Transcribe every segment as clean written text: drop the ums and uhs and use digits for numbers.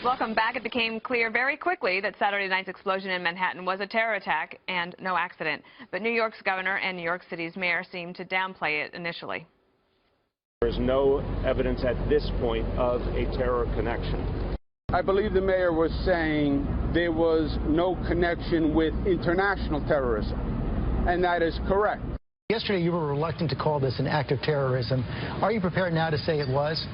Welcome back. It became clear very quickly that Saturday night's explosion in Manhattan was a terror attack and no accident. But New York's governor and New York City's mayor seemed to downplay it initially. There is no evidence at this point of a terror connection. I believe the mayor was saying there was no connection with international terrorism, and that is correct. Yesterday, you were reluctant to call this an act of terrorism. Are you prepared now to say it was?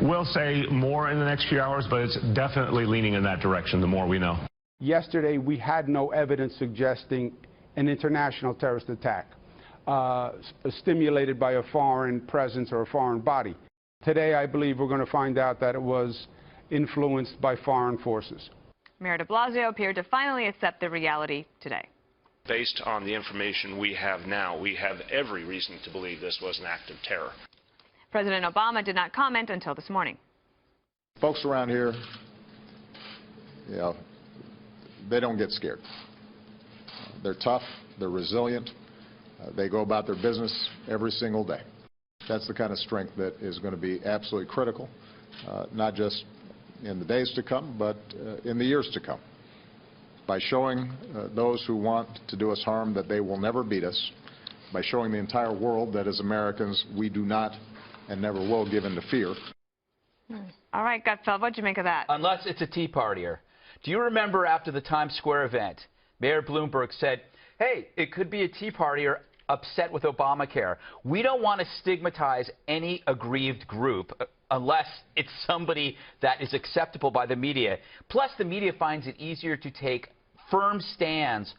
We'll say more in the next few hours, but it's definitely leaning in that direction the more we know. Yesterday, we had no evidence suggesting an international terrorist attack stimulated by a foreign presence or a foreign body. Today, I believe we're going to find out that it was influenced by foreign forces. Mayor de Blasio appeared to finally accept the reality today. Based on the information we have now, we have every reason to believe this was an act of terror. President Obama did not comment until this morning. Folks around here, they don't get scared. They're tough, they're resilient, they go about their business every single day. That's the kind of strength that is going to be absolutely critical, not just in the days to come, but in the years to come. By showing those who want to do us harm that they will never beat us, by showing the entire world that as Americans we do not and never will give in to fear. All right, Gutfeld, what'd you make of that? Unless it's a Tea Partier. Do you remember after the Times Square event, Mayor Bloomberg said, hey, it could be a Tea Partier upset with Obamacare. We don't want to stigmatize any aggrieved group unless it's somebody that is acceptable by the media. Plus, the media finds it easier to take firm stands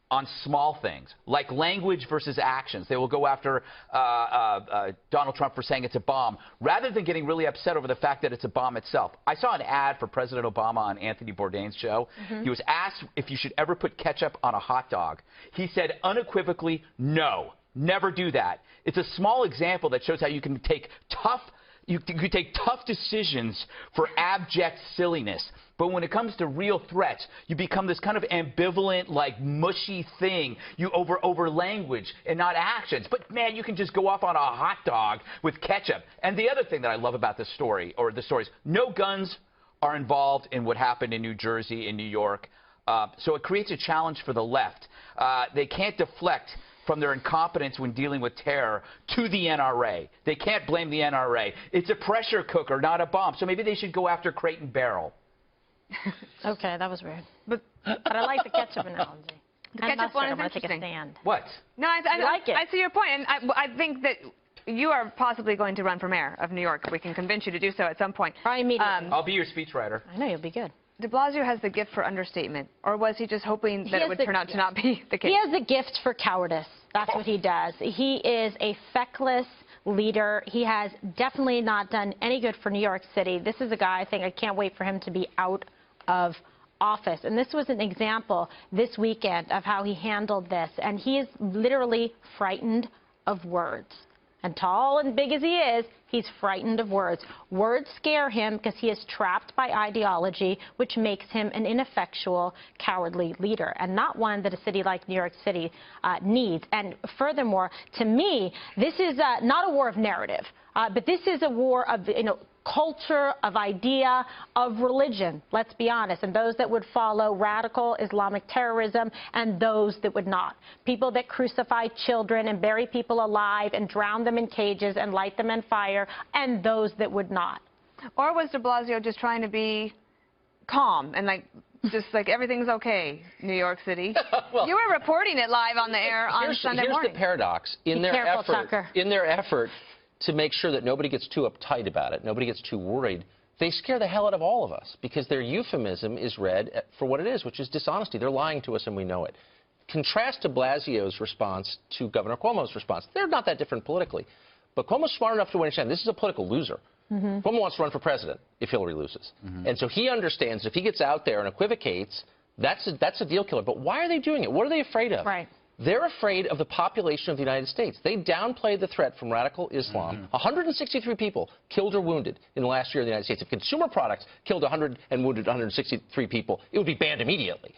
on small things, like language versus actions. They will go after Donald Trump for saying it's a bomb, rather than getting really upset over the fact that it's a bomb itself. I saw an ad for President Obama on Anthony Bourdain's show. He was asked if you should ever put ketchup on a hot dog. He said unequivocally, no, never do that. It's a small example that shows how you can take tough decisions for abject silliness. But when it comes to real threats, you become this kind of ambivalent, like, mushy thing. You over language and not actions. But, man, you can just go off on a hot dog with ketchup. And the other thing that I love about this story, or the stories, no guns are involved in what happened in New Jersey and New York. So it creates a challenge for the left. They can't deflect from their incompetence when dealing with terror to the NRA. They can't blame the NRA. It's a pressure cooker, not a bomb. So maybe they should go after Crate and Barrel. Okay, that was weird. But I like the ketchup analogy. The ketchup one is I'm going to take a interesting. stand. What? No, I like it. I see your point, and I think that you are possibly going to run for mayor of New York. We can convince you to do so at some point. Probably immediately. I'll be your speechwriter. I know, you'll be good. De Blasio has the gift for understatement, or was he just hoping that it would turn out to not be the case? He has the gift for cowardice. That's what he does. He is a feckless leader. He has definitely not done any good for New York City. This is a guy, I think, I can't wait for him to be out of office. And this was an example this weekend of how he handled this. And he is literally frightened of words. And tall and big as he is, he's frightened of words. Words scare him because he is trapped by ideology, which makes him an ineffectual, cowardly leader, and not one that a city like New York City needs. And furthermore, to me, this is not a war of narrative, but this is a war of, culture, of idea, of religion, let's be honest, and those that would follow radical Islamic terrorism and those that would not. People that crucify children and bury people alive and drown them in cages and light them on fire, and those that would not. Or was de Blasio just trying to be calm and just like everything's okay, New York City? Well, you were reporting it live on the air on Sunday morning. Here's the paradox. In their effort to make sure that nobody gets too uptight about it, nobody gets too worried, they scare the hell out of all of us because their euphemism is read for what it is, which is dishonesty. They're lying to us and we know it. Contrast de Blasio's response to Governor Cuomo's response. They're not that different politically. But Cuomo's smart enough to understand this is a political loser. Cuomo wants to run for president if Hillary loses. And so he understands if he gets out there and equivocates, that's a deal killer. But why are they doing it? What are they afraid of? Right. They're afraid of the population of the United States. They downplay the threat from radical Islam. 163 people killed or wounded in the last year in the United States. If consumer products killed 100 and wounded 163 people, it would be banned immediately.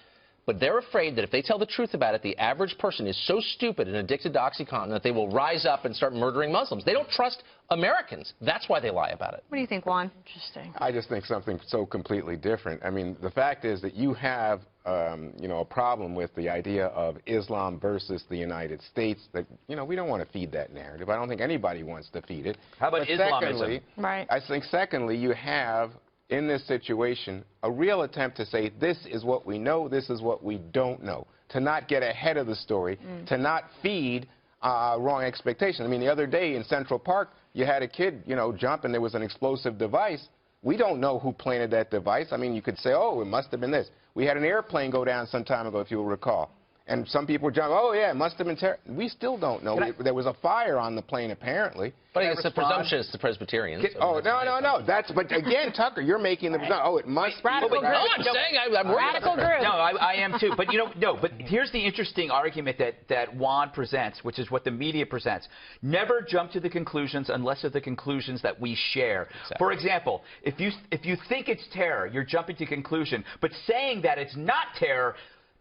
But they're afraid that if they tell the truth about it, the average person is so stupid and addicted to OxyContin that they will rise up and start murdering Muslims. They don't trust Americans. That's why they lie about it. What do you think, Juan? Interesting. I just think something so completely different. I mean, the fact is that you have, a problem with the idea of Islam versus the United States. That, we don't want to feed that narrative. I don't think anybody wants to feed it. How about Islamism? Secondly, right. I think secondly, you have in this situation a real attempt to say this is what we know, this is what we don't know, to not get ahead of the story, to not feed wrong expectations. I mean, the other day in Central Park, you had a kid, jump and there was an explosive device. We don't know who planted that device. I mean, you could say, oh, it must have been this. We had an airplane go down some time ago, if you'll recall. And some people jump, oh, yeah, it must have been terror. We still don't know. There was a fire on the plane, apparently. But it's a presumption it's the Presbyterians. So no. But again, Tucker, you're making the presumption. Oh, it must be. Radical group. No, I'm saying I'm Radical group. No, I am too. But, but here's the interesting argument that Juan presents, which is what the media presents. Never jump to the conclusions unless they're the conclusions that we share. Exactly. For example, if you think it's terror, you're jumping to conclusion. But saying that it's not terror,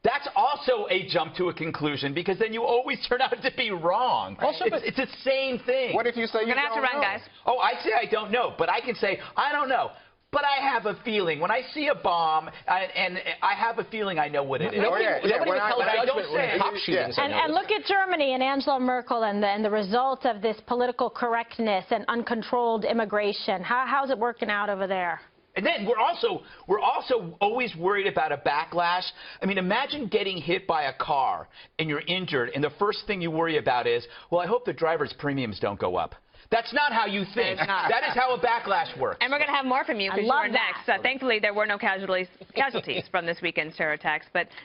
that's also a jump to a conclusion, because then you always turn out to be wrong. Also, it's the same thing. What if you say you don't know? We're going to have to run, guys. Oh, I say I don't know, but I can say I don't know. But I have a feeling. When I see a bomb, and I have a feeling I know what it is. Nobody would tell judgment when cop shootings. And look at Germany and Angela Merkel and the results of this political correctness and uncontrolled immigration. How's it working out over there? And then we're also always worried about a backlash. I mean, imagine getting hit by a car and you're injured, and the first thing you worry about is, well, I hope the driver's premiums don't go up. That's not how you think. That is how a backlash works. And we're going to have more from you because you're next. Thankfully, there were no casualties from this weekend's terror attacks. But